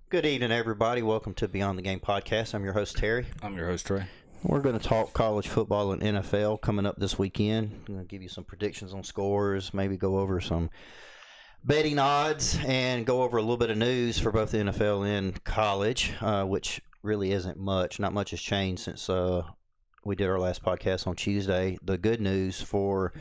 Good evening, everybody. Welcome to Beyond the Game podcast. I'm your host, Terry. I'm your host, Trey. We're going to talk college football and NFL coming up this weekend. I'm going to give you some predictions on scores, maybe go over some betting odds, and go over a little bit of news for both the NFL and college, which really isn't much. Not much has changed since we did our last podcast on Tuesday. The good news for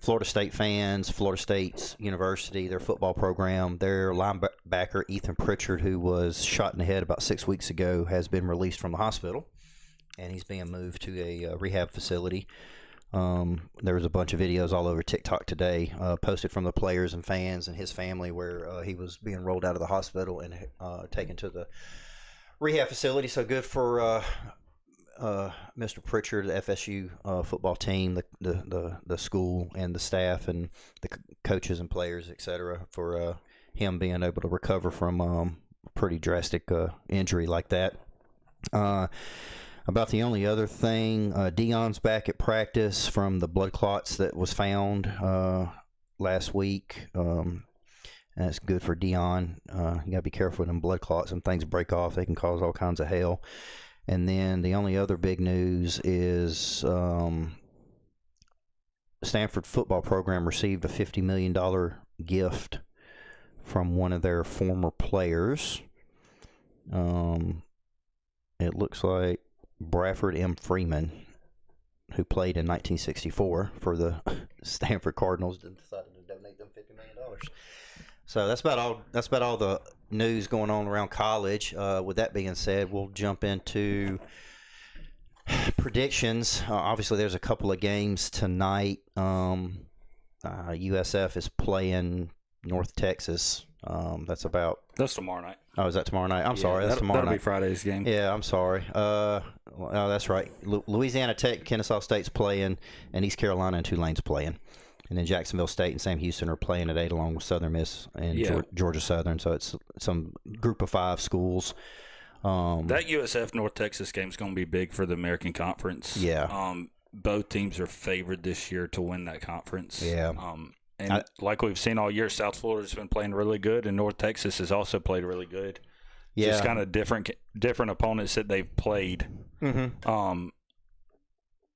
Florida State fans, Florida State's University, their football program, their linebacker Ethan Pritchard, who was shot in the head about 6 weeks ago, has been released from the hospital, and he's being moved to a rehab facility. There was a bunch of videos all over TikTok today posted from the players and fans and his family where he was being rolled out of the hospital and taken to the rehab facility. So good for Mr. Pritchard, the FSU football team, the school and the staff and the coaches and players, etc., for him being able to recover from a pretty drastic injury like that. About the only other thing, Deion's back at practice from the blood clots that was found last week. And it's good for Deion. You got to be careful with them blood clots. When things break off, they can cause all kinds of hell. And then the only other big news is Stanford football program received a $50 million gift from one of their former players. It looks like Bradford M. Freeman, who played in 1964 for the Stanford Cardinals, decided to donate them $50 million. So that's about all the news going on around college. With that being said, we'll jump into predictions. Obviously, there's a couple of games tonight. USF is playing North Texas. That's tomorrow night. Oh, is that tomorrow night? I'm sorry, that's tomorrow night. That'll be Friday's game. Yeah, I'm sorry. Oh, that's right. Louisiana Tech, Kennesaw State's playing, and East Carolina and Tulane's playing. And then Jacksonville State and Sam Houston are playing at 8 along with Southern Miss and Georgia Southern. So it's some group of 5 schools. That USF North Texas game is going to be big for the American Conference. Yeah. Both teams are favored this year to win that conference. Yeah. Like we've seen all year, South Florida's been playing really good, and North Texas has also played really good. Yeah. Just kind of different opponents that they've played. Mm-hmm.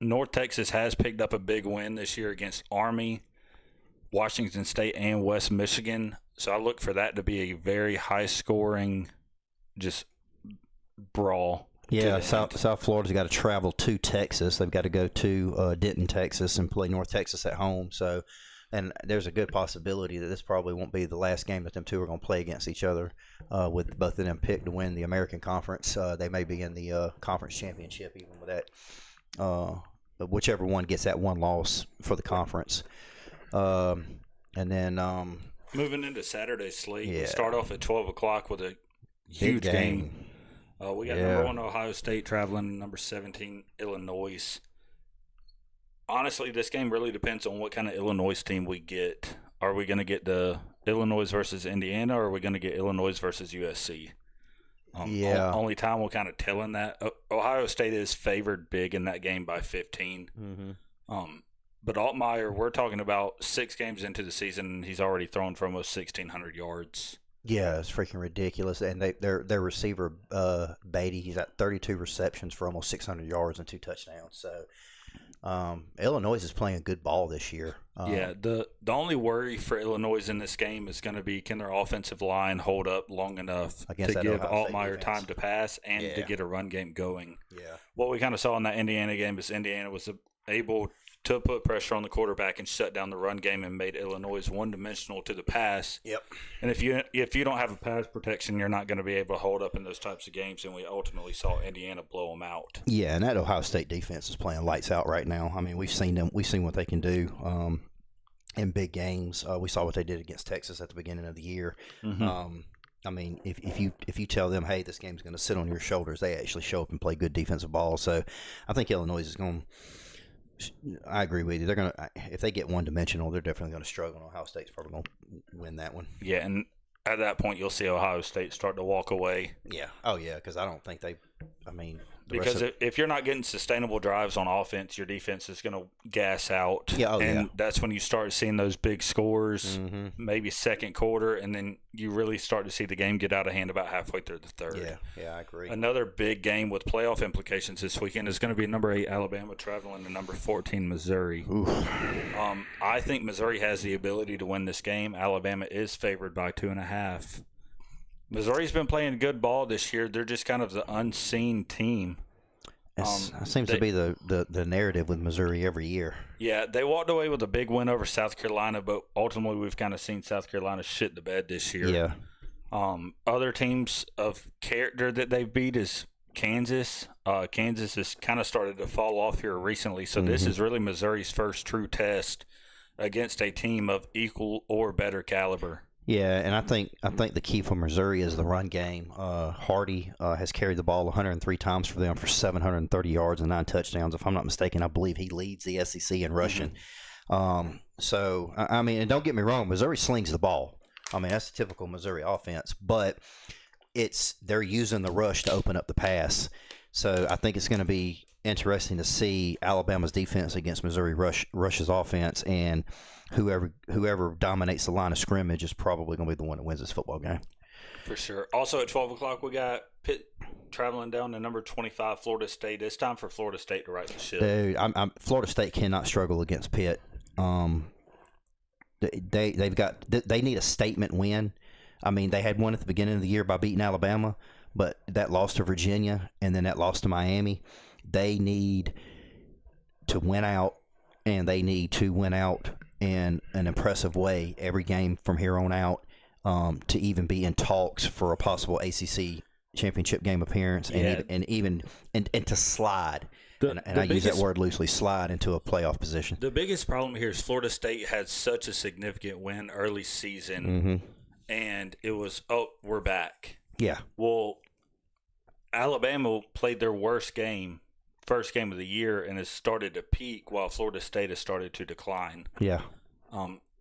North Texas has picked up a big win this year against Army, Washington State, and West Michigan. So I look for that to be a very high-scoring, just brawl. Yeah, South Florida's got to travel to Texas. They've got to go to Denton, Texas, and play North Texas at home. So, and there's a good possibility that this probably won't be the last game that them two are going to play against each other. With both of them picked to win the American Conference, they may be in the conference championship even with that. Whichever one gets that one loss for the conference. And then moving into Saturday's slate, yeah. We start off at 12 o'clock with a huge game. We got number 1 Ohio State traveling number 17 Illinois. Honestly, this game really depends on what kind of Illinois team we get. Are we going to get the Illinois versus Indiana, or are we going to get Illinois versus USC? Only time will kind of tell in that. Ohio State is favored big in that game by 15. Mm-hmm. But Altmaier, we're talking about 6 games into the season, and he's already thrown for almost 1,600 yards. Yeah, it's freaking ridiculous. And their receiver, Beatty, he's at 32 receptions for almost 600 yards and 2 touchdowns. So Illinois is playing good ball this year. The only worry for Illinois in this game is going to be, can their offensive line hold up long enough to give Altmaier time to pass and to get a run game going. Yeah. What we kind of saw in that Indiana game is Indiana was able to put pressure on the quarterback and shut down the run game and made Illinois one-dimensional to the pass. Yep. And if you don't have a pass protection, you're not going to be able to hold up in those types of games, and we ultimately saw Indiana blow them out. Yeah, and that Ohio State defense is playing lights out right now. I mean, we've seen what they can do in big games. We saw what they did against Texas at the beginning of the year. Mm-hmm. I mean, if you tell them, hey, this game's going to sit on your shoulders, they actually show up and play good defensive ball. So I think Illinois is going to – I agree with you. They're going to, if they get one-dimensional, they're definitely going to struggle. Ohio State's probably going to win that one. Yeah, and at that point, you'll see Ohio State start to walk away. Yeah. Oh, yeah, because I don't think they – I mean, Because if you're not getting sustainable drives on offense, your defense is going to gas out. Yeah, that's when you start seeing those big scores, maybe second quarter, and then you really start to see the game get out of hand about halfway through the third. Yeah, I agree. Another big game with playoff implications this weekend is going to be number 8 Alabama traveling to number 14 Missouri. I think Missouri has the ability to win this game. Alabama is favored by 2.5. Missouri's been playing good ball this year. They're just kind of the unseen team. It seems to be the narrative with Missouri every year. Yeah, they walked away with a big win over South Carolina, but ultimately we've kind of seen South Carolina shit the bed this year. Yeah. Other teams of character that they've beat is Kansas. Kansas has kind of started to fall off here recently, so this is really Missouri's first true test against a team of equal or better caliber. Yeah, and I think the key for Missouri is the run game. Hardy has carried the ball 103 times for them for 730 yards and 9 touchdowns. If I'm not mistaken, I believe he leads the SEC in rushing. So, I mean, and don't get me wrong, Missouri slings the ball. I mean, that's the typical Missouri offense, but they're using the rush to open up the pass. So I think it's going to be interesting to see Alabama's defense against Missouri Rush's offense, and whoever dominates the line of scrimmage is probably going to be the one that wins this football game. For sure. Also at 12 o'clock, we got Pitt traveling down to number 25 Florida State. It's time for Florida State to right the ship. Dude, Florida State cannot struggle against Pitt. They need a statement win. I mean, they had one at the beginning of the year by beating Alabama, but that lost to Virginia and then that lost to Miami. They need to win out, and they need to win out in an impressive way every game from here on out, to even be in talks for a possible ACC championship game appearance, and to slide. I use that word loosely, slide into a playoff position. The biggest problem here is Florida State had such a significant win early season, and it was, we're back. Yeah. Well, Alabama played their first game of the year, and has started to peak while Florida State has started to decline. Yeah.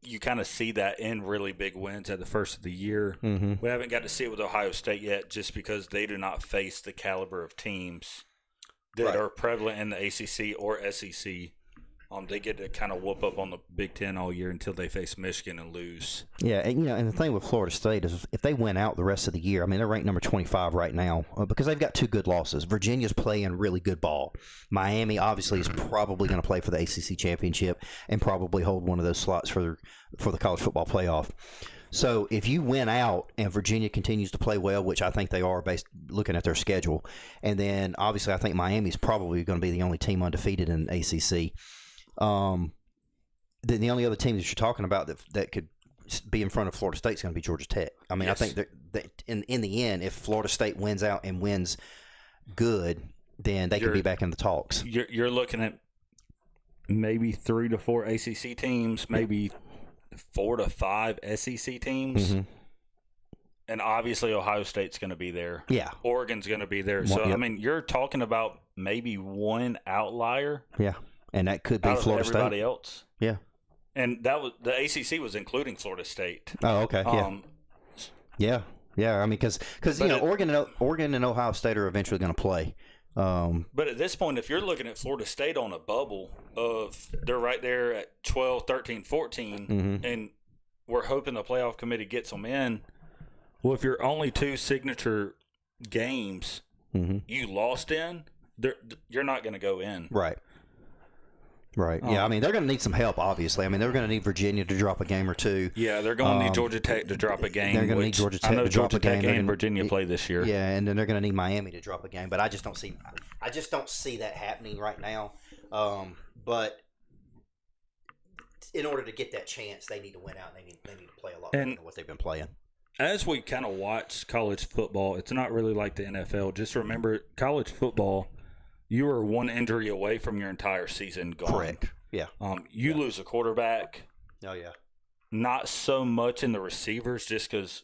You kind of see that in really big wins at the first of the year. We haven't got to see it with Ohio State yet, just because they do not face the caliber of teams that are prevalent in the ACC or SEC. They get to kind of whoop up on the Big Ten all year until they face Michigan and lose. Yeah, and the thing with Florida State is if they win out the rest of the year, I mean, they're ranked number 25 right now because they've got 2 good losses. Virginia's playing really good ball. Miami obviously is probably going to play for the ACC championship and probably hold one of those slots for the college football playoff. So if you win out and Virginia continues to play well, which I think they are based looking at their schedule, and then obviously I think Miami's probably going to be the only team undefeated in the ACC. Then the only other team that you're talking about that could be in front of Florida State is going to be Georgia Tech. I mean, yes. I think that in the end, if Florida State wins out and wins good, then they could be back in the talks. You're looking at maybe 3 to 4 ACC teams, maybe 4 to 5 SEC teams. And obviously Ohio State's going to be there. Yeah. Oregon's going to be there. So, I mean, you're talking about maybe one outlier. Yeah. And that could be Florida State. Everybody else. Yeah. And that was the ACC was including Florida State. Oh, okay. Yeah. Yeah. I mean, because Oregon and Ohio State are eventually going to play. But at this point, if you're looking at Florida State on a bubble of they're right there at 12, 13, 14, and we're hoping the playoff committee gets them in. Well, if you're only 2 signature games you lost in, you're not going to go in. Right. Right. Yeah, I mean, they're going to need some help, obviously. I mean, they're going to need Virginia to drop a game or 2. Yeah, they're going to need Georgia Tech to drop a game. They're going to need Georgia Tech to drop a game. Georgia Tech and Virginia play this year. Yeah, and then they're going to need Miami to drop a game. But I just don't see that happening right now. But in order to get that chance, they need to win out. And they need to play a lot better than what they've been playing. As we kind of watch college football, it's not really like the NFL. Just remember, college football, you are one injury away from your entire season gone. Correct. Yeah. You lose a quarterback. Oh, yeah. Not so much in the receivers, just because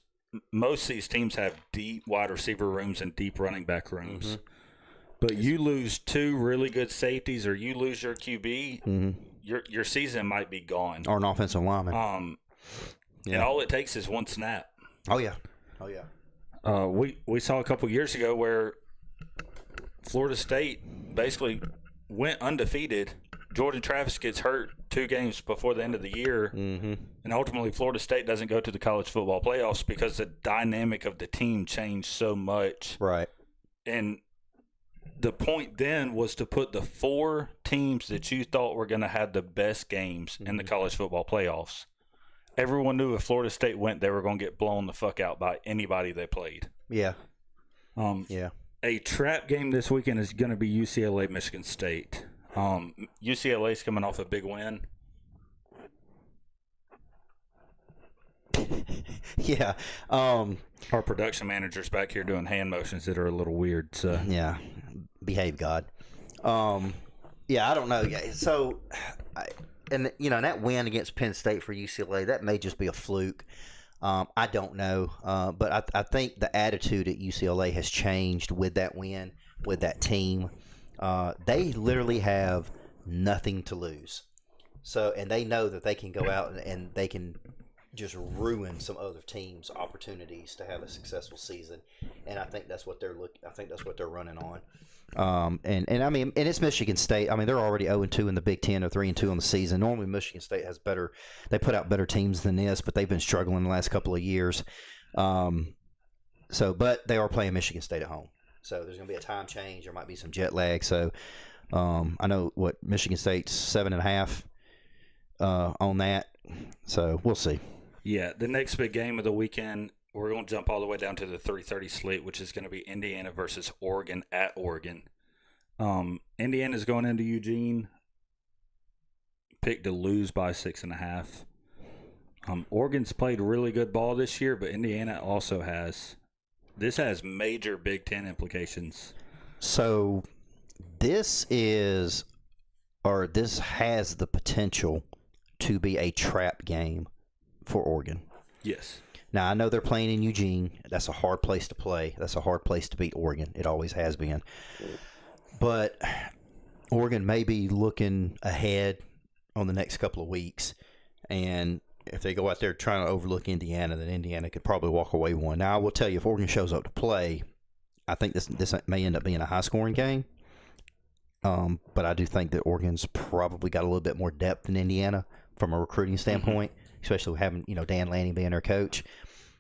most of these teams have deep wide receiver rooms and deep running back rooms. But you lose 2 really good safeties, or you lose your QB, your season might be gone. Or an offensive lineman. And all it takes is one snap. Oh, yeah. Oh, yeah. We saw a couple years ago where Florida State basically went undefeated. Jordan Travis gets hurt 2 games before the end of the year, and ultimately Florida State doesn't go to the college football playoffs because the dynamic of the team changed so much. Right. And the point then was to put the 4 teams that you thought were going to have the best games in the college football playoffs. Everyone knew if Florida State went, they were going to get blown the fuck out by anybody they played. Yeah. Yeah. A trap game this weekend is going to be UCLA, Michigan State. UCLA's coming off a big win. Yeah. Our production manager's back here doing hand motions that are a little weird. So yeah. Behave, God. Yeah, I don't know. Yeah. So, and that win against Penn State for UCLA, that may just be a fluke. I don't know. But I think the attitude at UCLA has changed with that win, with that team. They literally have nothing to lose. So, and they know that they can go out and they can just ruin some other teams' opportunities to have a successful season. And I think that's what they're running on. And I mean, and it's Michigan State. I mean, they're already 0-2 in the Big Ten, or 3-2 on the season. Normally, Michigan State has they put out better teams than this, but they've been struggling the last couple of years. But they are playing Michigan State at home. So there's going to be a time change. There might be some jet lag. So I know Michigan State's 7.5 on that. So we'll see. Yeah, the next big game of the weekend, we're going to jump all the way down to the 3:30 slate, which is going to be Indiana versus Oregon at Oregon. Indiana's going into Eugene. Picked to lose by 6.5. Oregon's played really good ball this year, but Indiana also has. This has major Big Ten implications. So this has the potential to be a trap game for Oregon. Yes. Now, I know they're playing in Eugene. That's a hard place to play. That's a hard place to beat Oregon. It always has been. But Oregon may be looking ahead on the next couple of weeks. And if they go out there trying to overlook Indiana, then Indiana could probably walk away with one. Now, I will tell you, if Oregon shows up to play, I think this may end up being a high-scoring game. But I do think that Oregon's probably got a little bit more depth than Indiana from a recruiting standpoint, especially with having Dan Lanning being their coach.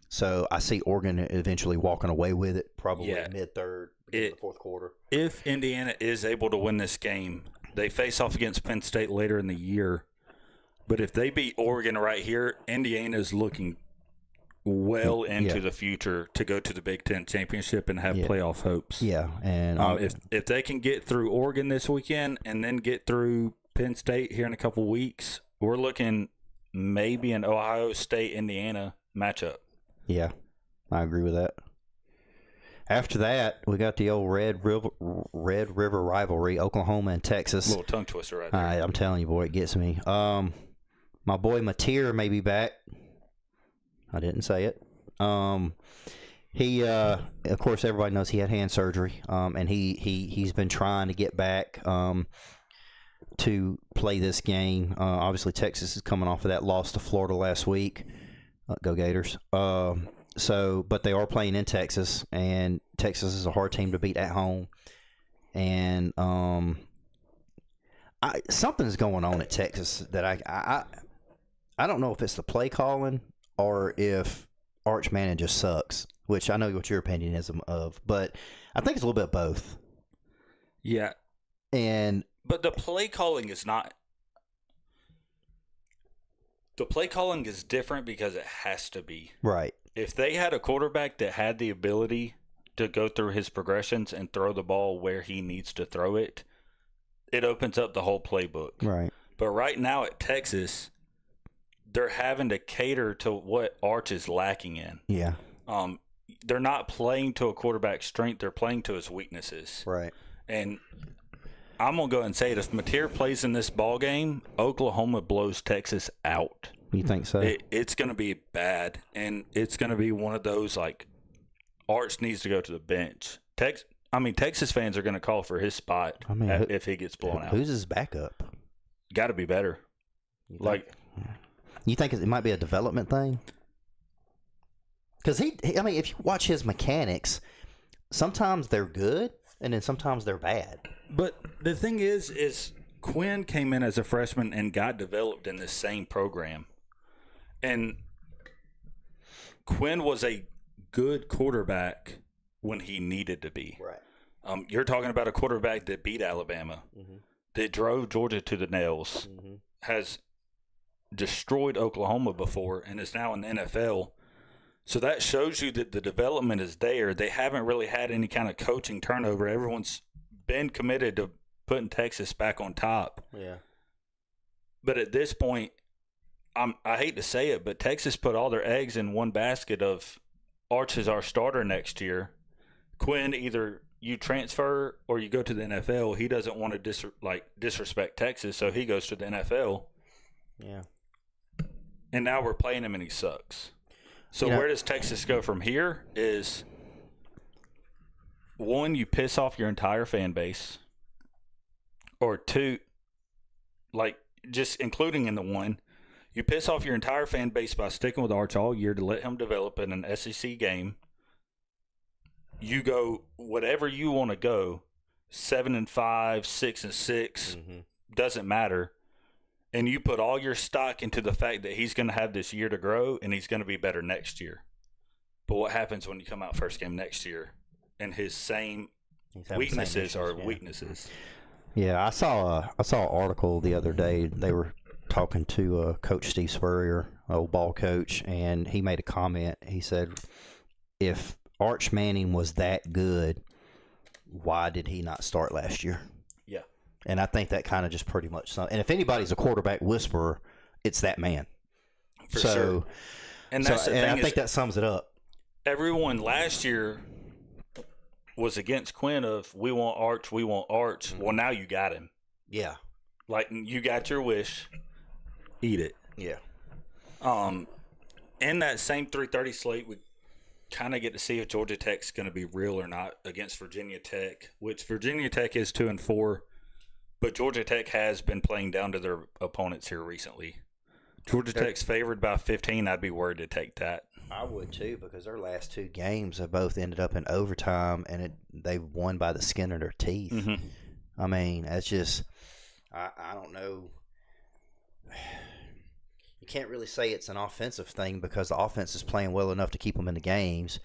So I see Oregon eventually walking away with it, probably mid-third, beginning of the fourth quarter. If Indiana is able to win this game, they face off against Penn State later in the year. But if they beat Oregon right here, Indiana's looking well into the future to go to the Big Ten championship and have playoff hopes. Yeah, and if they can get through Oregon this weekend and then get through Penn State here in a couple weeks, we're looking maybe an Ohio State-Indiana matchup. Yeah, I agree with that. After that, we got the old Red River rivalry, Oklahoma and Texas. A little tongue twister right there. I'm telling you, boy, it gets me. My boy Mateer may be back. I didn't say it. He, of course, everybody knows he had hand surgery, and he's been trying to get back to play this game. Obviously, Texas is coming off of that loss to Florida last week. Go Gators. But they are playing in Texas, and Texas is a hard team to beat at home. And something's going on at Texas that I don't know if it's the play calling or if Arch Manning just sucks, which I know what your opinion is of, but I think it's a little bit of both. Yeah. But the play calling is not. The play calling is different because it has to be. Right. If they had a quarterback that had the ability to go through his progressions and throw the ball where he needs to throw it, it opens up the whole playbook. Right. But right now at Texas, they're having to cater to what Arch is lacking in. Yeah. They're not playing to a quarterback's strength. They're playing to his weaknesses. Right. And I'm going to go ahead and say it. If Mateer plays in this ball game, Oklahoma blows Texas out. You think so? It's going to be bad, and it's going to be one of those, like, Arch needs to go to the bench. Texas fans are going to call for his spot if he gets blown out. Who's his backup? Got to be better. You think it might be a development thing? Because if you watch his mechanics, sometimes they're good, and then sometimes they're bad. But the thing is Quinn came in as a freshman and got developed in this same program. And Quinn was a good quarterback when he needed to be. Right. You're talking about a quarterback that beat Alabama, that drove Georgia to the nails, has destroyed Oklahoma before, and is now in the NFL. So that shows you that the development is there. They haven't really had any kind of coaching turnover. Everyone's been committed to putting Texas back on top. Yeah. But at this point, I hate to say it, but Texas put all their eggs in one basket of Arch is our starter next year. Quinn, either you transfer or you go to the NFL. He doesn't want to disrespect Texas, so he goes to the NFL. Yeah. And now we're playing him and he sucks. So where does Texas go from here is, one, you piss off your entire fan base, or two, just including in the one, you piss off your entire fan base by sticking with Arch all year to let him develop in an SEC game. You go whatever you want to go, 7-5, 6-6, doesn't matter. And you put all your stock into the fact that he's going to have this year to grow and he's going to be better next year. But what happens when you come out first game next year and his same weaknesses are weaknesses? Yeah, I saw an article the other day. They were talking to Coach Steve Spurrier, old ball coach, and he made a comment. He said, if Arch Manning was that good, why did he not start last year? Yeah. And I think that kind of just pretty much – and if anybody's a quarterback whisperer, it's that man. For sure. And that's the thing, I think that sums it up. Everyone last year was against Quinn of, we want Arch. Well, now you got him. Yeah. You got your wish. Eat it. Yeah. In that same 3:30 slate, we kind of get to see if Georgia Tech's going to be real or not against Virginia Tech, which Virginia Tech is 2-4, but Georgia Tech has been playing down to their opponents here recently. Georgia Tech's favored by 15. I'd be worried to take that. I would too, because their last two games have both ended up in overtime, and they've won by the skin of their teeth. I mean, that's just I don't know. You can't really say it's an offensive thing because the offense is playing well enough to keep them in the games.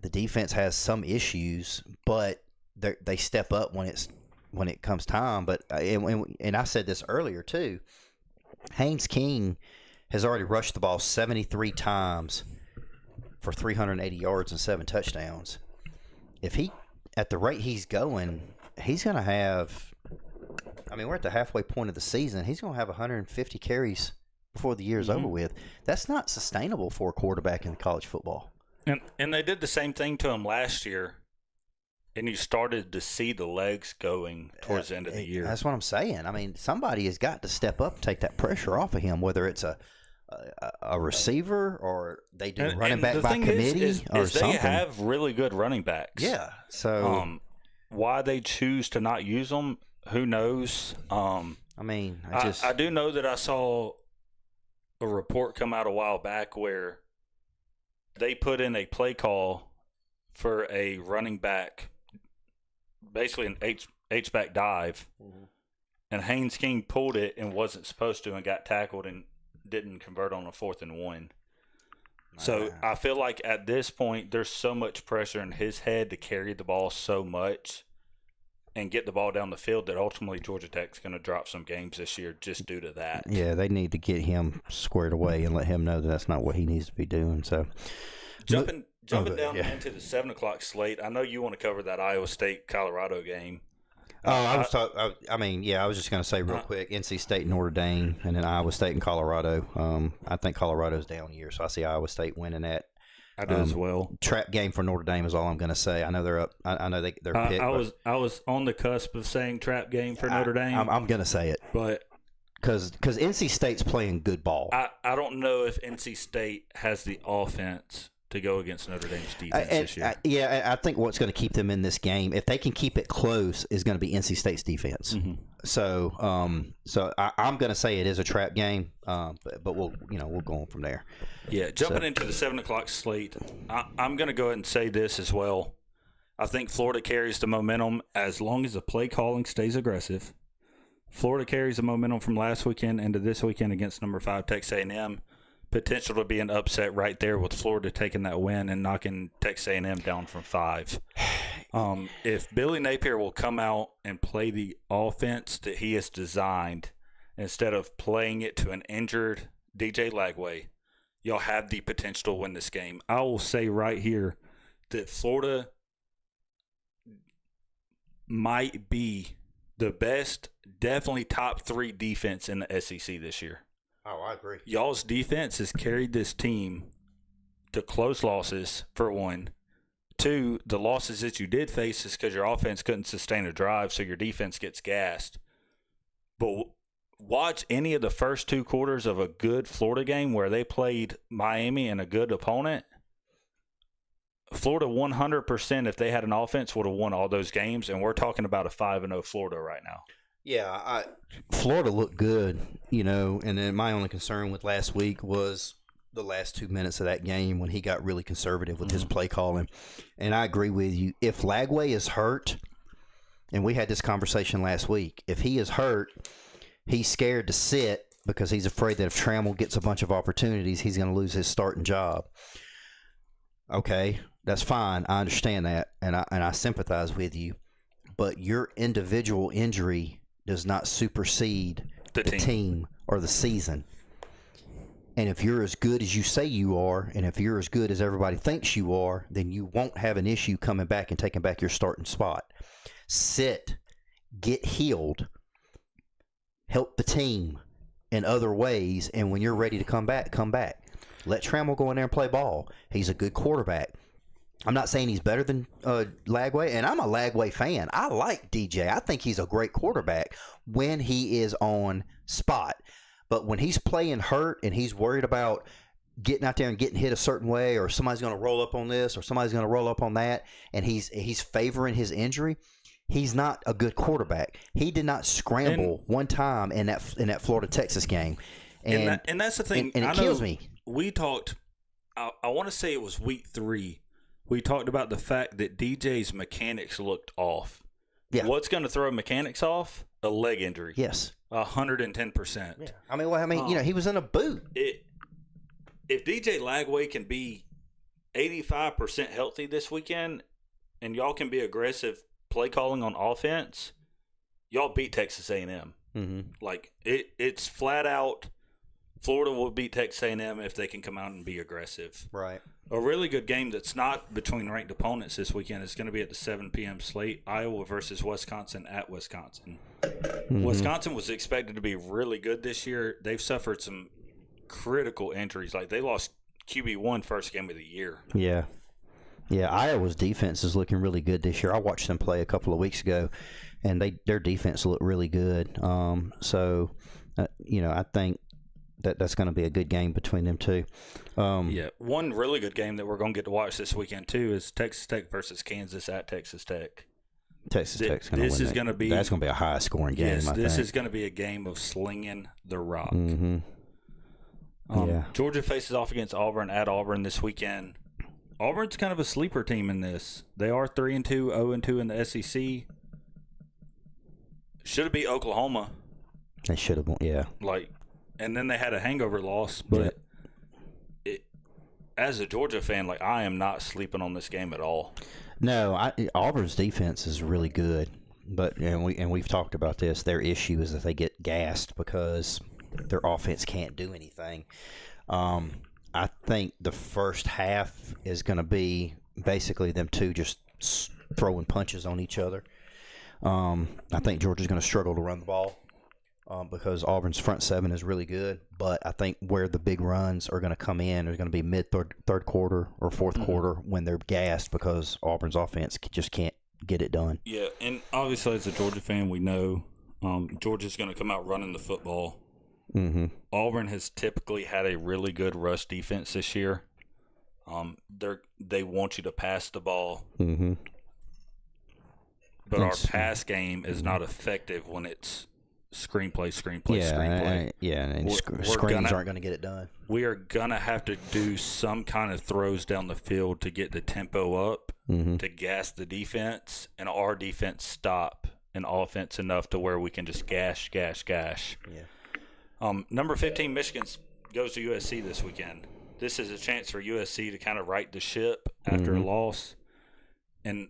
The defense has some issues, but they step up when it comes time. But and I said this earlier too. Haynes King has already rushed the ball 73 times for 380 yards and 7 touchdowns. If at the rate he's going, he's going to have. I mean, we're at the halfway point of the season. He's going to have 150 carries before the year's over with. That's not sustainable for a quarterback in college football. And they did the same thing to him last year, and you started to see the legs going towards the end of the year. That's what I'm saying. I mean, somebody has got to step up and take that pressure off of him, whether it's a receiver or they do running back by committee or something. They have really good running backs. Yeah. So why they choose to not use them, who knows? I mean, I do know that I saw a report come out a while back where they put in a play call for a running back, basically an H-back dive, and Haynes King pulled it and wasn't supposed to and got tackled and didn't convert on a 4th and 1. So I feel like at this point there's so much pressure in his head to carry the ball so much and get the ball down the field that ultimately Georgia Tech's going to drop some games this year just due to that. Yeah, they need to get him squared away and let him know that that's not what he needs to be doing. So jumping down into the 7 o'clock slate, I know you want to cover that Iowa State-Colorado game. I was just going to say real quick, NC State and Notre Dame, and then Iowa State and Colorado. I think Colorado's down here, so I see Iowa State winning that. I do as well. Trap game for Notre Dame is all I'm going to say. I know they're up. I know they're picked. I was on the cusp of saying trap game for Notre Dame. I'm going to say it, but because NC State's playing good ball. I don't know if NC State has the offense to go against Notre Dame's defense this year. I think what's going to keep them in this game, if they can keep it close, is going to be NC State's defense. So, I'm going to say it is a trap game, but we'll go on from there. Yeah, jumping into the 7 o'clock slate, I'm going to go ahead and say this as well. I think Florida carries the momentum as long as the play calling stays aggressive. Florida carries the momentum from last weekend into this weekend against number 5 Texas A&M. Potential to be an upset right there with Florida taking that win and knocking Texas A&M down from 5. If Billy Napier will come out and play the offense that he has designed instead of playing it to an injured DJ Lagway, y'all have the potential to win this game. I will say right here that Florida might be the best, definitely top 3 defense in the SEC this year. Oh, I agree. Y'all's defense has carried this team to close losses, for one. 2, the losses that you did face is because your offense couldn't sustain a drive, so your defense gets gassed. But watch any of the first 2 quarters of a good Florida game where they played Miami and a good opponent. Florida 100%, if they had an offense, would have won all those games, and we're talking about a 5-0 Florida right now. Yeah, Florida looked good, and then my only concern with last week was the last 2 minutes of that game when he got really conservative with his play calling. And I agree with you. If Lagway is hurt, and we had this conversation last week, if he is hurt, he's scared to sit because he's afraid that if Trammell gets a bunch of opportunities, he's going to lose his starting job. Okay, that's fine. I understand that, and I sympathize with you. But your individual injury does not supersede the team or the season. And if you're as good as you say you are, and if you're as good as everybody thinks you are, then you won't have an issue coming back and taking back your starting spot. Sit, get healed, help the team in other ways, and when you're ready to come back, come back. Let Trammell go in there and play ball. He's a good quarterback. I'm not saying he's better than Lagway, and I'm a Lagway fan. I like DJ. I think he's a great quarterback when he is on spot. But when he's playing hurt and he's worried about getting out there and getting hit a certain way, or somebody's going to roll up on this or somebody's going to roll up on that, and he's favoring his injury, he's not a good quarterback. He did not scramble one time in that Florida-Texas game. And that's the thing. And it kills me. We talked, I want to say it was week 3. We talked about the fact that DJ's mechanics looked off. Yeah. What's going to throw mechanics off? A leg injury. Yes. 110%. Yeah. I mean, he was in a boot. If DJ Lagway can be 85% healthy this weekend and y'all can be aggressive play calling on offense, y'all beat Texas A&M. Mm-hmm. Like, it's flat out Florida will beat Texas A&M if they can come out and be aggressive. Right. A really good game that's not between ranked opponents this weekend is going to be at the 7 p.m. slate, Iowa versus Wisconsin at Wisconsin. Mm-hmm. Wisconsin was expected to be really good this year. They've suffered some critical injuries. Like, they lost QB1 first game of the year. Yeah. Yeah, Iowa's defense is looking really good this year. I watched them play a couple of weeks ago, and their defense looked really good. I think that's going to be a good game between them two. One really good game that we're going to get to watch this weekend too is Texas Tech versus Kansas at Texas Tech. Texas Tech's going to win. That's going to be a high scoring game. Yes, this is going to be a game of slinging the rock. Mm-hmm. Georgia faces off against Auburn at Auburn this weekend. Auburn's kind of a sleeper team in this. They are 3-2, 0-2 in the SEC. Should have beat Oklahoma. They should have won. Yeah. And then they had a hangover loss, but as a Georgia fan, I am not sleeping on this game at all. No, Auburn's defense is really good, but we've talked about this. Their issue is that they get gassed because their offense can't do anything. I think the first half is going to be basically them two just throwing punches on each other. I think Georgia's going to struggle to run the ball. Because Auburn's front seven is really good, but I think where the big runs are going to come in is going to be third quarter or fourth quarter when they're gassed because Auburn's offense just can't get it done. Yeah, and obviously as a Georgia fan, we know Georgia's going to come out running the football. Mm-hmm. Auburn has typically had a really good rush defense this year. They want you to pass the ball, mm-hmm. but our pass game is not effective when it's screenplay. And screens aren't going to get it done. We are going to have to do some kind of throws down the field to get the tempo up to gas the defense and our defense stop an offense enough to where we can just gash. Yeah. Number 15, Michigan goes to USC this weekend. This is a chance for USC to kind of right the ship after a loss. And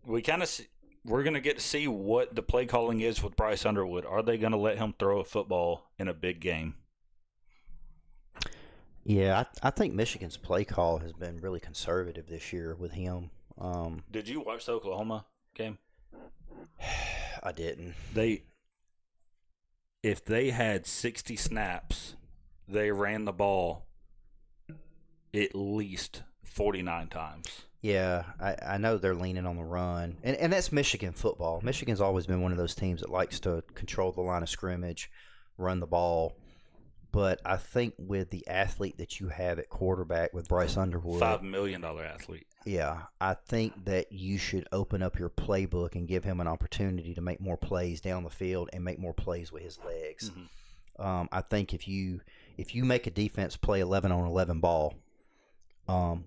we're going to get to see what the play calling is with Bryce Underwood. Are they going to let him throw a football in a big game? Yeah, I think Michigan's play call has been really conservative this year with him. Did you watch the Oklahoma game? I didn't. If they had 60 snaps, they ran the ball at least 49 times. Yeah, I know they're leaning on the run. And that's Michigan football. Michigan's always been one of those teams that likes to control the line of scrimmage, run the ball. But I think with the athlete that you have at quarterback with Bryce Underwood, $5 million athlete. Yeah, I think that you should open up your playbook and give him an opportunity to make more plays down the field and make more plays with his legs. I think if you make a defense play 11 on 11 ball,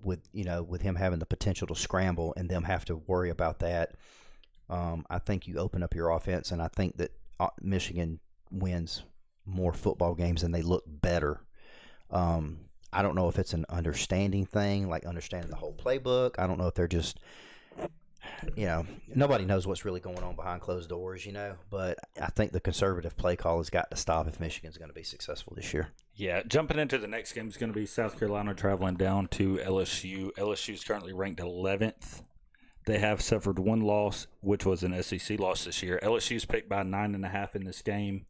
with him having the potential to scramble and them have to worry about that, I think you open up your offense, and I think that Michigan wins more football games and they look better. I don't know if it's an understanding thing, like understanding the whole playbook. I don't know if they're just, nobody knows what's really going on behind closed doors, but I think the conservative play call has got to stop if Michigan's going to be successful this year. Yeah, jumping into the next game is going to be South Carolina traveling down to LSU. LSU is currently ranked 11th. They have suffered one loss, which was an SEC loss this year. LSU's picked by 9.5 in this game.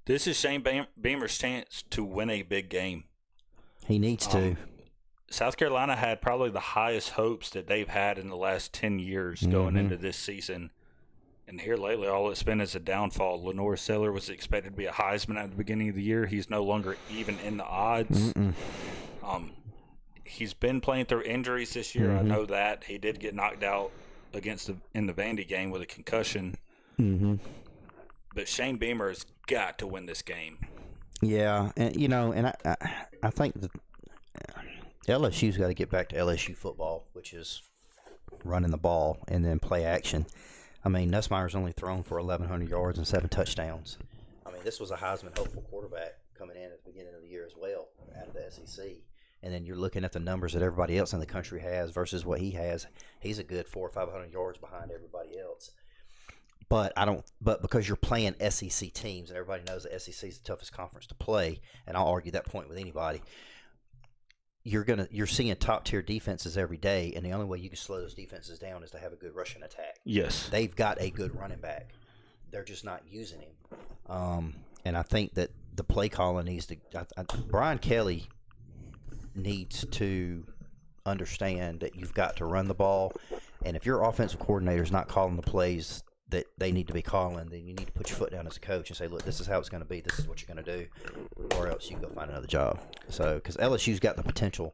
This is Shane Beamer's chance to win a big game. He needs to. South Carolina had probably the highest hopes that they've had in the last 10 years going into this season. And here lately, all it's been is a downfall. Lenore Seller was expected to be a Heisman at the beginning of the year. He's no longer even in the odds. He's been playing through injuries this year. I know that. He did get knocked out in the Vandy game with a concussion. But Shane Beamer has got to win this game. Yeah, and I think that LSU's got to get back to LSU football, which is running the ball and then play action. I mean, Nussmeier's only thrown for 1,100 yards and 7 touchdowns. I mean, this was a Heisman hopeful quarterback coming in at the beginning of the year as well out of the SEC. And then you're looking at the numbers that everybody else in the country has versus what he has. He's a good 400 or 500 yards behind everybody else. But because you're playing SEC teams, and everybody knows the SEC is the toughest conference to play, and I'll argue that point with anybody. You're seeing top tier defenses every day, and the only way you can slow those defenses down is to have a good rushing attack. Yes, they've got a good running back. They're just not using him. And I think that the play calling needs to. Brian Kelly needs to understand that you've got to run the ball, and if your offensive coordinator is not calling the plays that they need to be calling, then you need to put your foot down as a coach and say, look, this is how it's going to be. This is what you're going to do, or else you can go find another job. So, because LSU's got the potential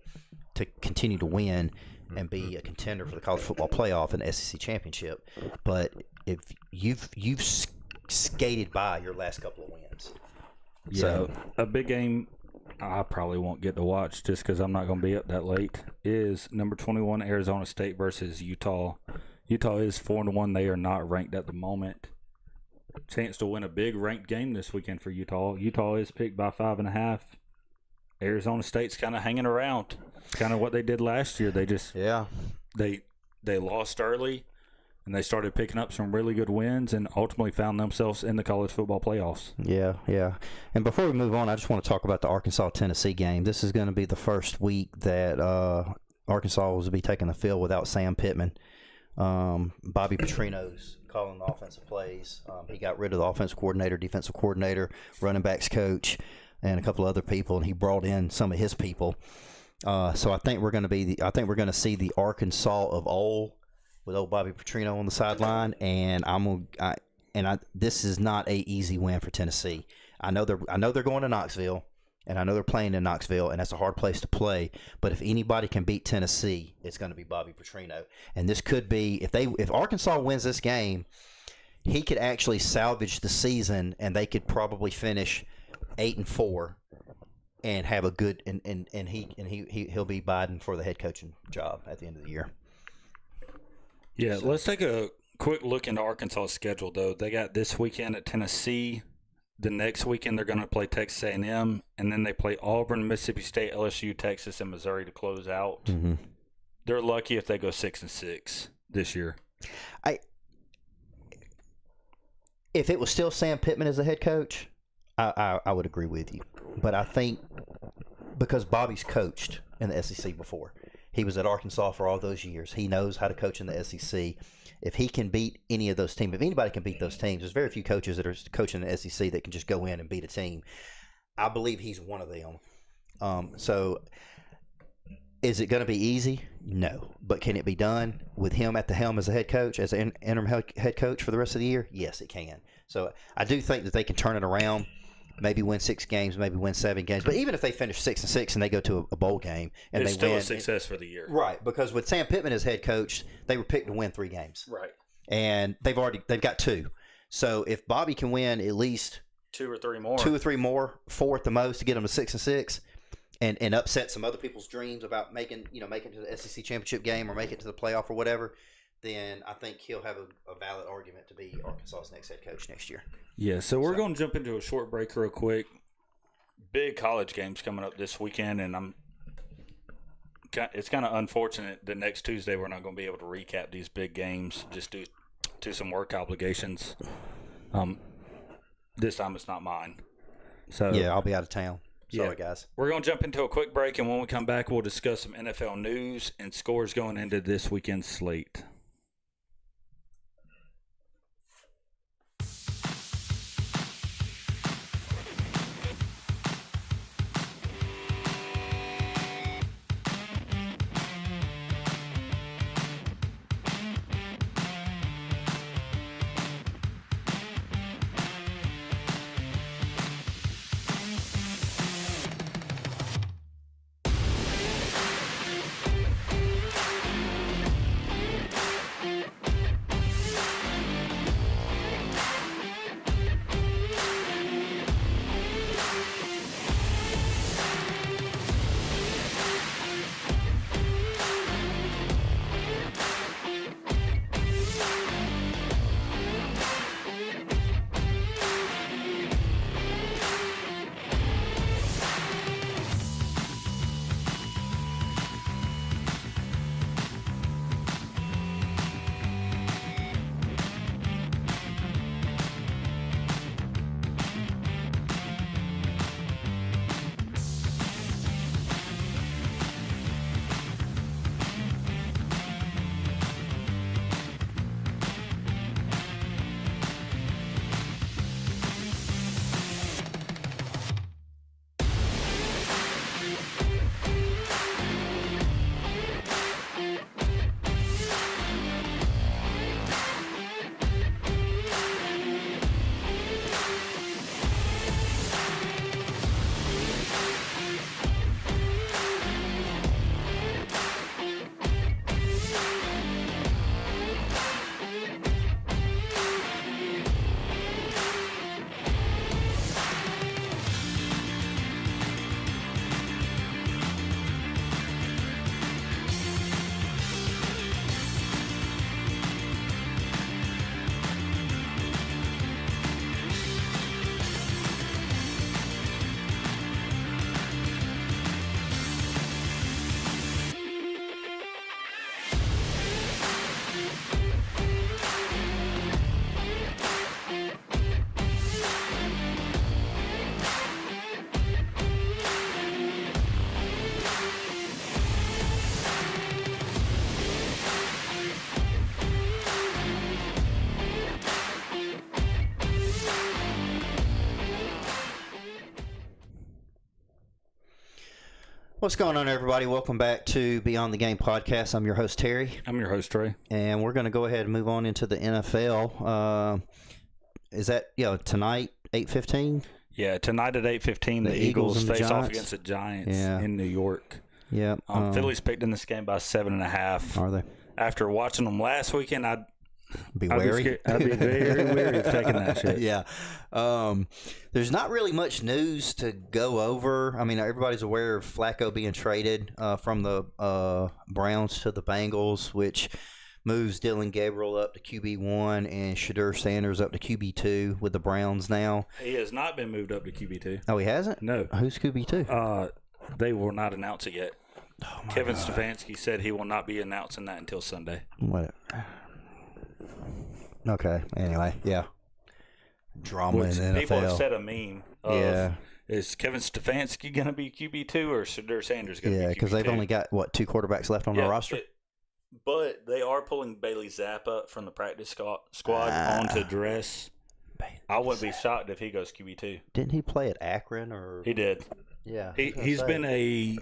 to continue to win and be a contender for the college football playoff and the SEC championship, but if you've skated by your last couple of wins. Yeah, so a big game I probably won't get to watch just because I'm not going to be up that late is number 21 Arizona State versus Utah. Utah is 4-1. They are not ranked at the moment. Chance to win a big ranked game this weekend for Utah. Utah is picked by 5.5. Arizona State's kind of hanging around. Kind of what they did last year. They just they lost early, and they started picking up some really good wins, and ultimately found themselves in the college football playoffs. Yeah. And before we move on, I just want to talk about the Arkansas-Tennessee game. This is going to be the first week that Arkansas will be taking the field without Sam Pittman. Bobby Petrino's calling the offensive plays. He got rid of the offensive coordinator, defensive coordinator, running backs coach, and a couple other people, and he brought in some of his people. So I think we're going to see the Arkansas of old with old Bobby Petrino on the sideline, and this is not a easy win for Tennessee. I know they're going to Knoxville. And I know they're playing in Knoxville, and that's a hard place to play. But if anybody can beat Tennessee, it's going to be Bobby Petrino. And this could be if Arkansas wins this game, he could actually salvage the season, and they could probably finish 8-4 and have a good and he'll be bidding for the head coaching job at the end of the year. Yeah, let's take a quick look into Arkansas' schedule, though. They got this weekend at Tennessee. The next weekend, they're going to play Texas A&M, and then they play Auburn, Mississippi State, LSU, Texas, and Missouri to close out. Mm-hmm. They're lucky if they go 6-6 this year. If it was still Sam Pittman as the head coach, I would agree with you. But I think because Bobby's coached in the SEC before, he was at Arkansas for all those years. He knows how to coach in the SEC. If he can beat any of those teams, if anybody can beat those teams, there's very few coaches that are coaching in the SEC that can just go in and beat a team. I believe he's one of them. So is it going to be easy? No. But can it be done with him at the helm as a head coach, as an interim head coach for the rest of the year? Yes, it can. So I do think that they can turn it around. Maybe win 6 games, maybe win 7 games. But even if they finish 6-6 and they go to a bowl game and it's they still win, a success for the year, right? Because with Sam Pittman as head coach, they were picked to win 3 games, right? And they've got 2. So if Bobby can win at least 2 or 3 more, 2 or 3 more, 4 at the most to get them to 6-6, and upset some other people's dreams about making to the SEC championship game or make it to the playoff or whatever, then I think he'll have a valid argument to be Arkansas's next head coach next year. Yeah, so we're going to jump into a short break real quick. Big college games coming up this weekend, and it's kind of unfortunate that next Tuesday we're not going to be able to recap these big games just due to some work obligations. This time it's not mine. So yeah, I'll be out of town. Sorry, guys. We're going to jump into a quick break, and when we come back, we'll discuss some NFL news and scores going into this weekend's slate. What's going on, everybody? Welcome back to Beyond the Game podcast. I'm your host, Terry. I'm your host, Trey. And we're going to go ahead and move on into the NFL. Is that, tonight, 8:15? Yeah, tonight at 8:15, the Eagles face off against the Giants in New York. Yeah. Phillies picked in this game by 7.5. Are they? After watching them last weekend, I'd be wary. I'd be very wary of taking that shit. Yeah. There's not really much news to go over. I mean, everybody's aware of Flacco being traded from the Browns to the Bengals, which moves Dylan Gabriel up to QB1 and Shadur Sanders up to QB2 with the Browns now. He has not been moved up to QB2. Oh, he hasn't? No. Who's QB2? They will not announce it yet. Oh, Kevin Stefanski said he will not be announcing that until Sunday. What? Okay. Anyway, yeah. Drama in the NFL. People have said a meme of, is Kevin Stefanski going to be QB2 or Shadur Sanders going to be QB2? Yeah, because they've only got, 2 quarterbacks left on their roster? But they are pulling Bailey Zappa from the practice squad onto dress. I wouldn't be shocked if he goes QB2. Didn't he play at Akron? He did. Yeah. He's been a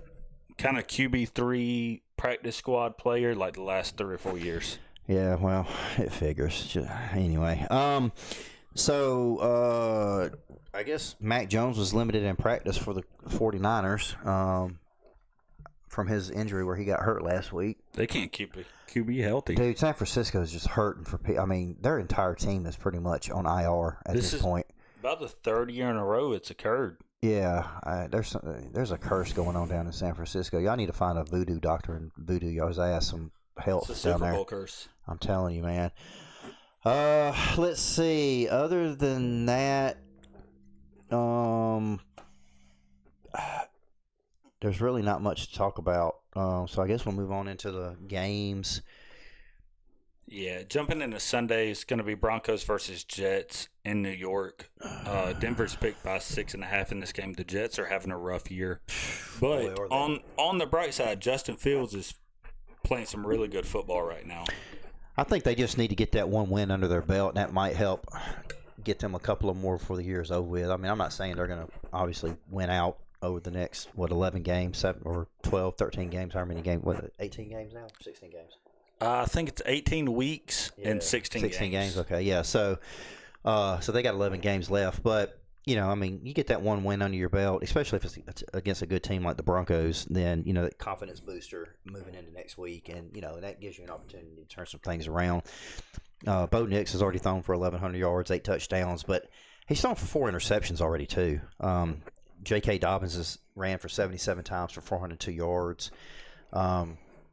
kind of QB3 practice squad player like the last 3 or 4 years. Yeah, well, it figures. Anyway, so I guess Mac Jones was limited in practice for the 49ers from his injury where he got hurt last week. They can't keep a QB healthy. Dude, San Francisco is just hurting for people. I mean, their entire team is pretty much on IR at this point. About the 3rd year in a row it's occurred. Yeah, there's a curse going on down in San Francisco. Y'all need to find a voodoo doctor and voodoo y'all's ass some help it's a down Super there. Bowl curse. I'm telling you, man. Let's see. Other than that, there's really not much to talk about. So I guess we'll move on into the games. Yeah, jumping into Sunday is going to be Broncos versus Jets in New York. Denver's picked by 6.5 in this game. The Jets are having a rough year. But on the bright side, Justin Fields is playing some really good football right now. I think they just need to get that one win under their belt, and that might help get them a couple of more before the year is over with. I mean, I'm not saying they're going to obviously win out over the next, 11 games, 7 or 12, 13 games, how many games? 18 games now? 16 games? I think it's 18 weeks and 16 games. 16 games, okay, yeah. So they got 11 games left. But, I mean, you get that one win under your belt, especially if it's against a good team like the Broncos, then, that confidence booster moving into next week. And, that gives you an opportunity to turn some things around. Bo Nix has already thrown for 1,100 yards, 8 touchdowns, but he's thrown for 4 interceptions already, too. J.K. Dobbins has ran for 77 times for 402 yards.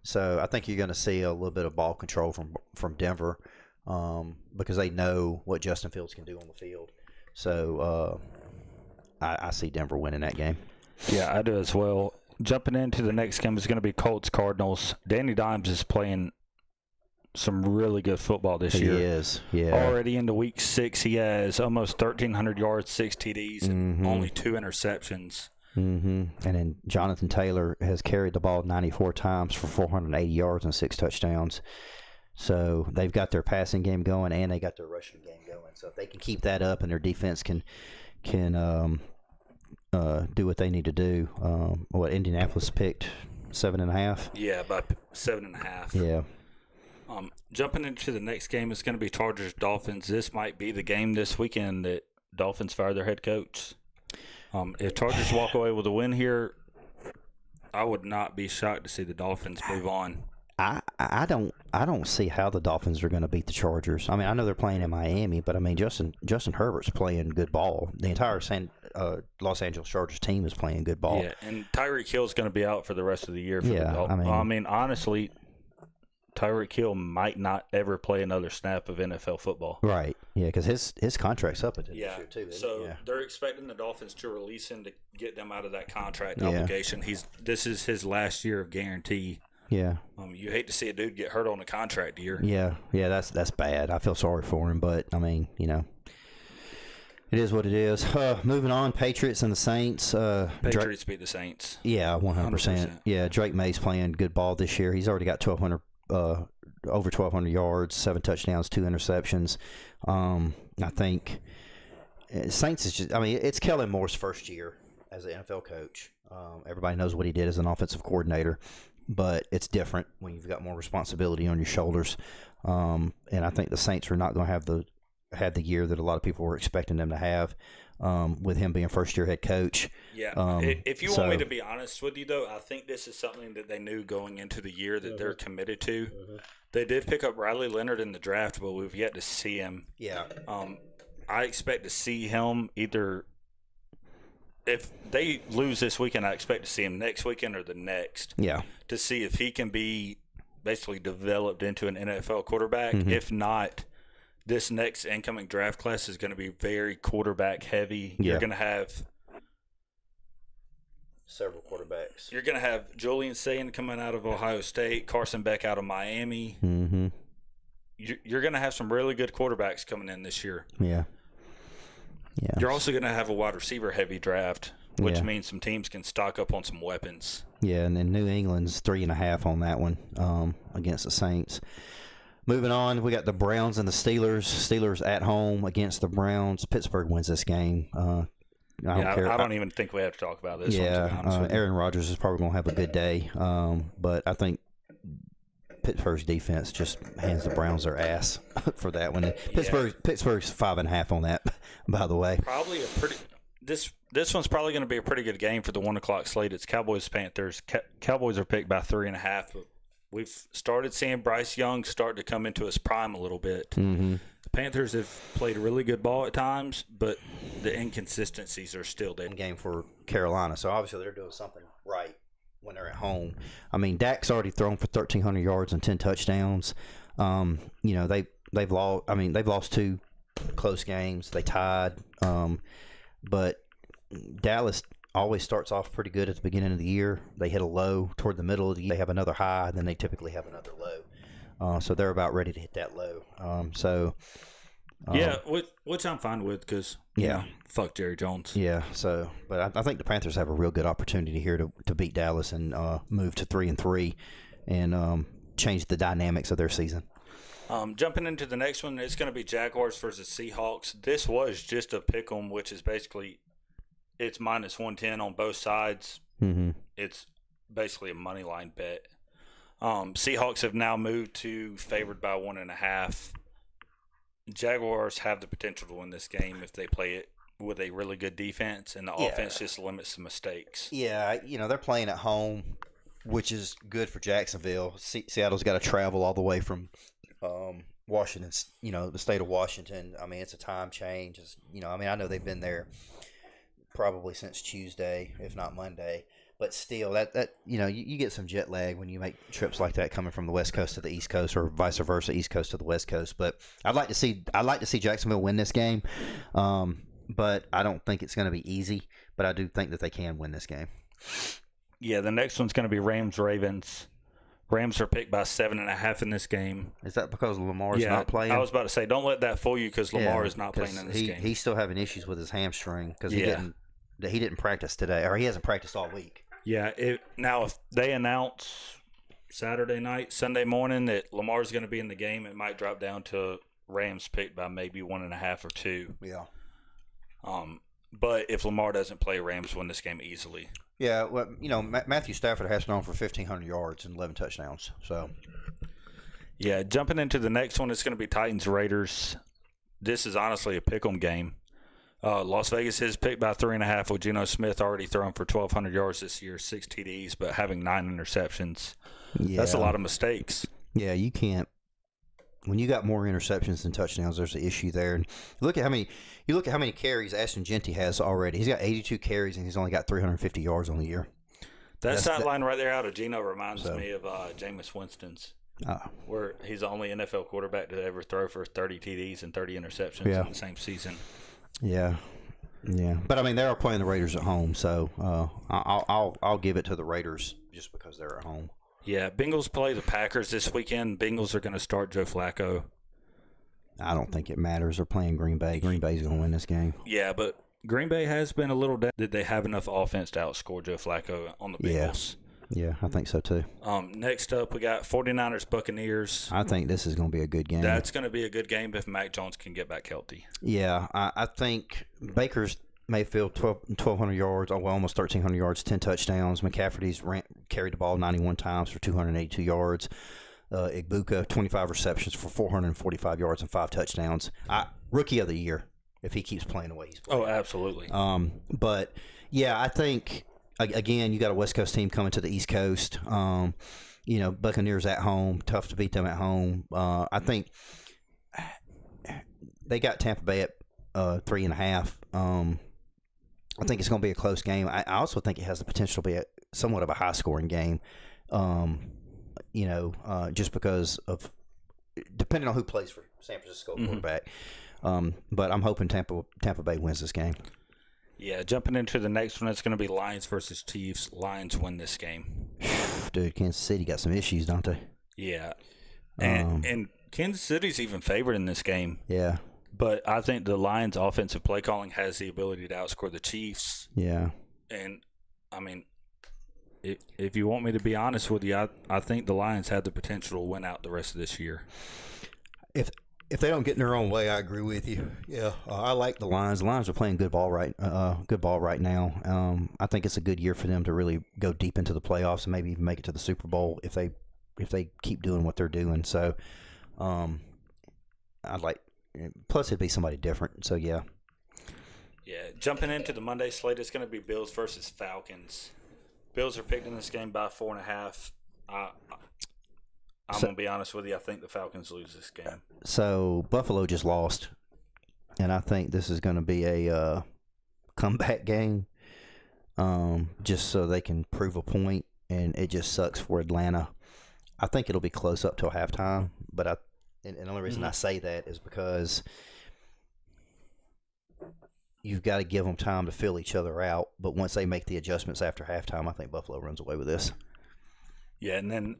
So I think you're going to see a little bit of ball control from Denver because they know what Justin Fields can do on the field. So I see Denver winning that game. Yeah, I do as well. Jumping into the next game is going to be Colts-Cardinals. Danny Dimes is playing some really good football this year. He is, yeah. Already into week 6, he has almost 1,300 yards, 6 TDs, and only 2 interceptions. Mm-hmm. And then Jonathan Taylor has carried the ball 94 times for 480 yards and 6 touchdowns. So they've got their passing game going and they got their rushing game going. So if they can keep that up and their defense can do what they need to do, Indianapolis picked 7.5. Yeah, about 7.5. Yeah. Jumping into the next game is going to be Chargers-Dolphins. This might be the game this weekend that Dolphins fire their head coach. If Chargers walk away with a win here, I would not be shocked to see the Dolphins move on. I don't see how the Dolphins are going to beat the Chargers. I mean, I know they're playing in Miami, but I mean Justin Herbert's playing good ball. The entire Los Angeles Chargers team is playing good ball. Yeah, and Tyreek Hill's going to be out for the rest of the year. I mean, honestly, Tyreek Hill might not ever play another snap of NFL football. Right. Yeah, because his contract's up at the year too. They're expecting the Dolphins to release him to get them out of that contract obligation. This is his last year of guarantee. Yeah. You hate to see a dude get hurt on a contract year. Yeah. That's bad. I feel sorry for him, but I mean, it is what it is. Moving on, Patriots and the Saints. Patriots beat the Saints. Yeah, 100%. Yeah, Drake May's playing good ball this year. He's already got over 1,200 yards, 7 touchdowns, 2 interceptions. I think Saints is just, it's Kellen Moore's first year as an NFL coach. Everybody knows what he did as an offensive coordinator, but it's different when you've got more responsibility on your shoulders. And I think the Saints are not going to have the year that a lot of people were expecting them to have with him being first-year head coach. Yeah. If you want me to be honest with you, though, I think this is something that they knew going into the year that they're committed to. Mm-hmm. They did pick up Riley Leonard in the draft, but we've yet to see him. Yeah. I expect to see him either – if they lose this weekend, I expect to see him next weekend or the next. Yeah. To see if he can be basically developed into an NFL quarterback. Mm-hmm. If not, this next incoming draft class is going to be very quarterback heavy. Yeah. You're going to have several quarterbacks. You're going to have Julian Sayin coming out of Ohio State, Carson Beck out of Miami. Mm-hmm. You're going to have some really good quarterbacks coming in this year. Yeah. You're also going to have a wide receiver heavy draft, which means some teams can stock up on some weapons. Yeah, and then New England's 3.5 on that one against the Saints. Moving on, we got the Browns and the Steelers. Steelers at home against the Browns. Pittsburgh wins this game. I don't even think we have to talk about this one, to be honest with you. Aaron Rodgers is probably going to have a good day, but I think Pittsburgh's defense just hands the Browns their ass for that one. Pittsburgh's 5.5 on that, by the way. Probably a pretty this one's probably going to be a pretty good game for the 1 o'clock slate. It's Cowboys Panthers. Cowboys are picked by 3.5. But we've started seeing Bryce Young start to come into his prime a little bit. Mm-hmm. The Panthers have played really good ball at times, but the inconsistencies are still there. Game for Carolina, so obviously they're doing something right when they're at home. I mean, Dak's already thrown for 1,300 yards and 10 touchdowns. They've lost 2 close games. They tied, but Dallas always starts off pretty good at the beginning of the year. They hit a low toward the middle of the year. They have another high, and then they typically have another low. So they're about ready to hit that low. Which I'm fine with because fuck Jerry Jones. Yeah. So, but I think the Panthers have a real good opportunity here to beat Dallas and move to 3-3 and change the dynamics of their season. Jumping into the next one, it's going to be Jaguars versus Seahawks. This was just a pick 'em, which is basically it's minus 110 on both sides. Mm-hmm. It's basically a money line bet. Seahawks have now moved to favored by 1.5. Jaguars have the potential to win this game if they play it with a really good defense, and the offense just limits the mistakes. Yeah, they're playing at home, which is good for Jacksonville. Seattle's got to travel all the way from Washington, the state of Washington. I mean, it's a time change. I know they've been there probably since Tuesday, if not Monday. But still, that you get some jet lag when you make trips like that coming from the West Coast to the East Coast, or vice versa, East Coast to the West Coast. But I'd like to see Jacksonville win this game, but I don't think it's going to be easy. But I do think that they can win this game. Yeah, the next one's going to be Rams-Ravens. Rams are picked by 7.5 in this game. Is that because Lamar is not playing? I was about to say, don't let that fool you because Lamar is not playing in this game. He's still having issues with his hamstring because he didn't practice today, or he hasn't practiced all week. Yeah. Now, if they announce Saturday night, Sunday morning that Lamar's going to be in the game, it might drop down to Rams picked by maybe 1.5 or 2. Yeah. But if Lamar doesn't play, Rams win this game easily. Yeah. Well, Matthew Stafford has thrown for 1,500 yards and 11 touchdowns. So. Yeah. Jumping into the next one, it's going to be Titans-Raiders. This is honestly a pick 'em game. Las Vegas is picked by 3.5 with Geno Smith already throwing for 1,200 yards this year, 6 TDs, but having 9 interceptions. Yeah. That's a lot of mistakes. Yeah, you can't. When you got more interceptions than touchdowns, there's an issue there. And look at how many carries Ashton Genty has already. He's got 82 carries and he's only got 350 yards on the year. That sideline right there out of Geno reminds me of Jameis Winston's. Where he's the only NFL quarterback to ever throw for 30 TDs and 30 interceptions in the same season. Yeah, but I mean they are playing the Raiders at home, so I'll give it to the Raiders just because they're at home. Yeah, Bengals play the Packers this weekend. Bengals are going to start Joe Flacco. I don't think it matters. They're playing Green Bay. Green Bay's going to win this game. Yeah, but Green Bay has been a little down. Did they have enough offense to outscore Joe Flacco on the Bengals? Yeah, I think so too. Next up, we got 49ers Buccaneers. I think this is going to be a good game. That's going to be a good game if Mac Jones can get back healthy. Yeah, I think Baker's Mayfield 1,200 yards, almost 1,300 yards, 10 touchdowns. McCaffrey's carried the ball 91 times for 282 yards. Igbuka 25 receptions for 445 yards and 5 touchdowns. Rookie of the year if he keeps playing the way he's playing. Oh, absolutely. But yeah, I think. Again, you got a West Coast team coming to the East Coast. Buccaneers at home, tough to beat them at home. I think they got Tampa Bay at 3.5. I think it's going to be a close game. I also think it has the potential to be somewhat of a high-scoring game. just because of depending on who plays for San Francisco quarterback. But I'm hoping Tampa Bay wins this game. Yeah, jumping into the next one, it's going to be Lions versus Chiefs. Lions win this game. Dude, Kansas City got some issues, don't they? Yeah. And Kansas City's even favored in this game. Yeah. But I think the Lions' offensive play calling has the ability to outscore the Chiefs. Yeah. And, I mean, if you want me to be honest with you, I think the Lions have the potential to win out the rest of this year. If they don't get in their own way, I agree with you. Yeah, I like the Lions. The Lions are playing good ball right now. I think it's a good year for them to really go deep into the playoffs and maybe even make it to the Super Bowl if they keep doing what they're doing. So, plus it'd be somebody different. So yeah. Yeah, jumping into the Monday slate, it's going to be Bills versus Falcons. Bills are picked in this game by 4.5. I'm going to be honest with you. I think the Falcons lose this game. So Buffalo just lost, and I think this is going to be a comeback game, just so they can prove a point, and it just sucks for Atlanta. I think it'll be close up till halftime, but and the only reason I say that is because you've got to give them time to fill each other out, but once they make the adjustments after halftime, I think Buffalo runs away with this. Yeah, and then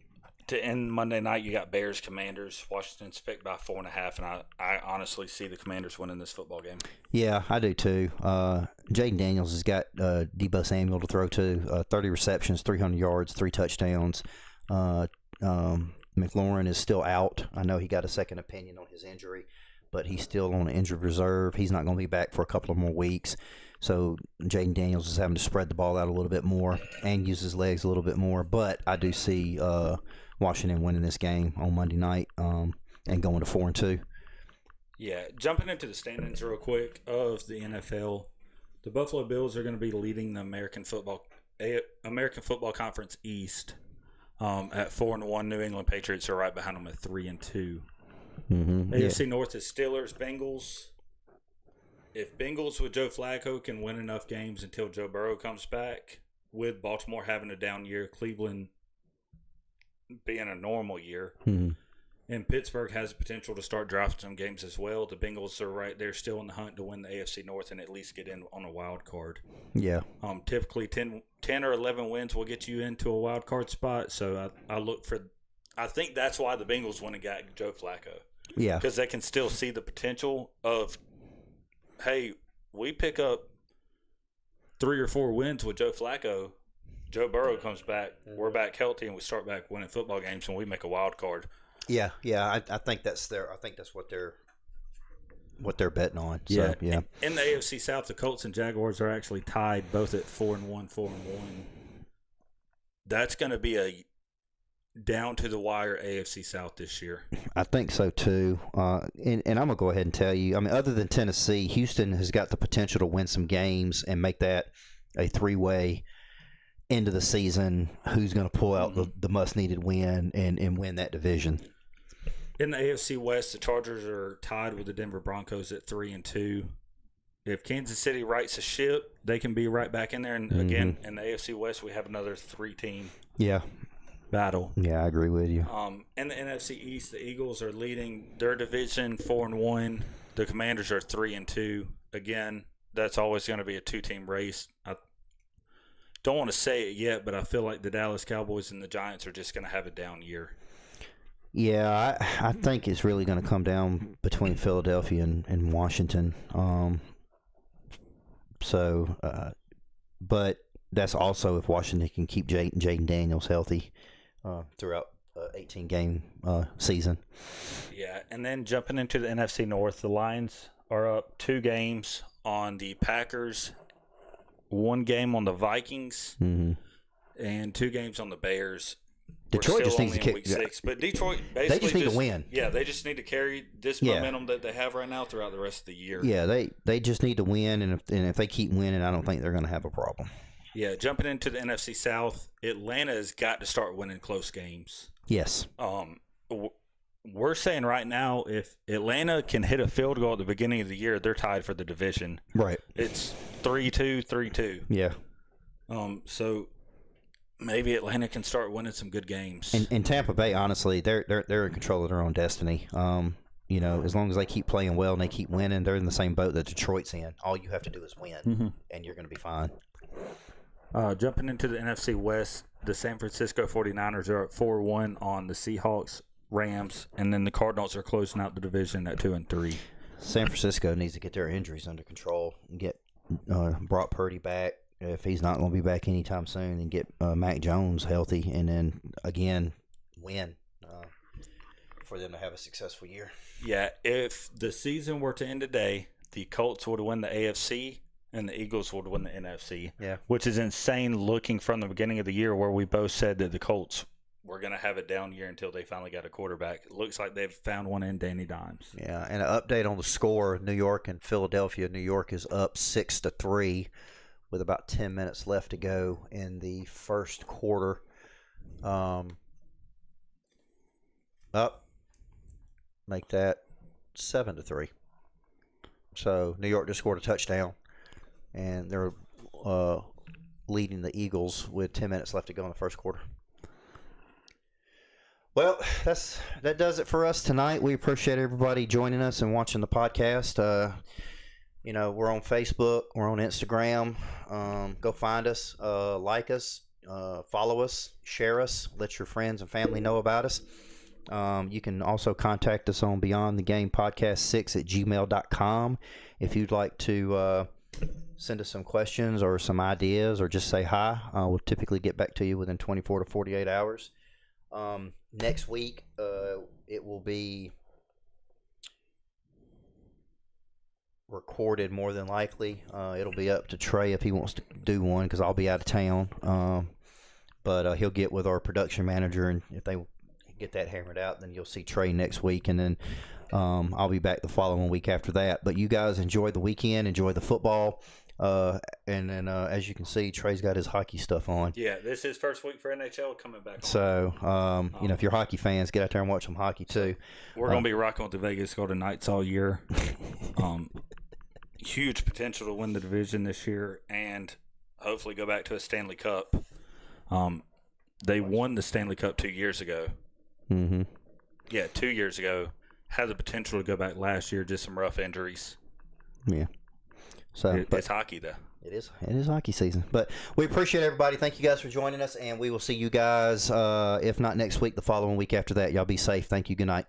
to end Monday night, you got Bears Commanders. Washington's picked by 4.5, and I honestly see the Commanders winning this football game. Yeah, I do too. Jaden Daniels has got Deebo Samuel to throw to. 30 receptions, 300 yards, 3 touchdowns. McLaurin is still out. I know he got a second opinion on his injury, but he's still on injured reserve. He's not going to be back for a couple of more weeks. So Jaden Daniels is having to spread the ball out a little bit more and use his legs a little bit more. But I do see Washington winning this game on Monday night and going to 4-2. Yeah, jumping into the standings real quick of the NFL, the Buffalo Bills are going to be leading the American Football Conference East at 4-1. New England Patriots are right behind them at 3-2. AFC North is Steelers, Bengals. If Bengals with Joe Flacco can win enough games until Joe Burrow comes back, with Baltimore having a down year, Cleveland being a normal year, and Pittsburgh has the potential to start drafting some games as well. The Bengals are right there still in the hunt to win the AFC North and at least get in on a wild card. Yeah. Typically 10 or 11 wins will get you into a wild card spot. So I think that's why the Bengals went and got Joe Flacco. Yeah. Because they can still see the potential of, hey, we pick up 3 or 4 wins with Joe Flacco. Joe Burrow comes back, we're back healthy, and we start back winning football games, and we make a wild card. Yeah. I think that's what they're betting on. So, yeah. In the AFC South, the Colts and Jaguars are actually tied, both at 4-1. That's going to be a down to the wire AFC South this year. I think so too. And I'm gonna go ahead and tell you. I mean, other than Tennessee, Houston has got the potential to win some games and make that a 3-way end of the season. Who's going to pull out the must needed win and win that division? In the AFC West, the Chargers are tied with the Denver Broncos at 3-2. If Kansas City rights the ship, they can be right back in there. And again, in the AFC West, we have another 3-team. Yeah. Battle. Yeah, I agree with you. In the NFC East, the Eagles are leading their division 4-1. The Commanders are 3-2. Again, that's always going to be a 2-team race. I don't want to say it yet, but I feel like the Dallas Cowboys and the Giants are just going to have a down year. Yeah, I think it's really going to come down between Philadelphia and Washington. But that's also if Washington can keep Jaden Daniels healthy throughout 18-game season. Yeah, and then jumping into the NFC North, the Lions are up 2 games on the Packers, 1 game on the Vikings, and 2 games on the Bears. Detroit just needs to kick. Week 6, but Detroit basically they just need to win. Yeah, they just need to carry this momentum that they have right now throughout the rest of the year. Yeah, they just need to win, and if they keep winning, I don't think they're going to have a problem. Yeah, jumping into the NFC South, Atlanta has got to start winning close games. Yes. We're saying right now, if Atlanta can hit a field goal at the beginning of the year, they're tied for the division. Right. It's 3-2, 3-2. Yeah. So maybe Atlanta can start winning some good games. And Tampa Bay, honestly, they're in control of their own destiny. As long as they keep playing well and they keep winning, they're in the same boat that Detroit's in. All you have to do is win, and you're going to be fine. Jumping into the NFC West, the San Francisco 49ers are at 4-1 on the Seahawks, Rams, and then the Cardinals are closing out the division at 2-3. San Francisco needs to get their injuries under control and get Brock Purdy back if he's not going to be back anytime soon, and get Mac Jones healthy, and then again win for them to have a successful year. Yeah, if the season were to end today, the Colts would win the AFC and the Eagles would win the NFC. Yeah, which is insane looking from the beginning of the year where we both said that the Colts were going to have a down year until they finally got a quarterback. It looks like they've found one in Danny Dimes. Yeah, and an update on the score: New York and Philadelphia. New York is up 6-3 with about 10 minutes left to go in the first quarter. Make that 7-3. So New York just scored a touchdown, and they're leading the Eagles with 10 minutes left to go in the first quarter. Well, that does it for us tonight. We appreciate everybody joining us and watching the podcast. We're on Facebook, we're on Instagram. Go find us, like us, follow us, share us, let your friends and family know about us. You can also contact us on beyondthegamepodcast6@gmail.com if you'd like to send us some questions or some ideas or just say hi. We'll typically get back to you within 24 to 48 hours. Next week, it will be recorded more than likely. It'll be up to Trey if he wants to do one, because I'll be out of town. But he'll get with our production manager, and if they get that hammered out, then you'll see Trey next week, and then I'll be back the following week after that. But you guys enjoy the weekend, enjoy the football, and then as you can see, Trey's got his hockey stuff on. Yeah, this is his first week for NHL coming back on. So if you're hockey fans, get out there and watch some hockey too. We're gonna be rocking with the Vegas Golden Knights all year. Huge potential to win the division this year and hopefully go back to a Stanley Cup. They won the Stanley Cup 2 years ago. Mm-hmm. Yeah, 2 years ago. Had the potential to go back last year, just some rough injuries. Yeah. So it's hockey, though. It is hockey season. But we appreciate everybody. Thank you guys for joining us, and we will see you guys, if not next week, the following week after that. Y'all be safe. Thank you. Good night.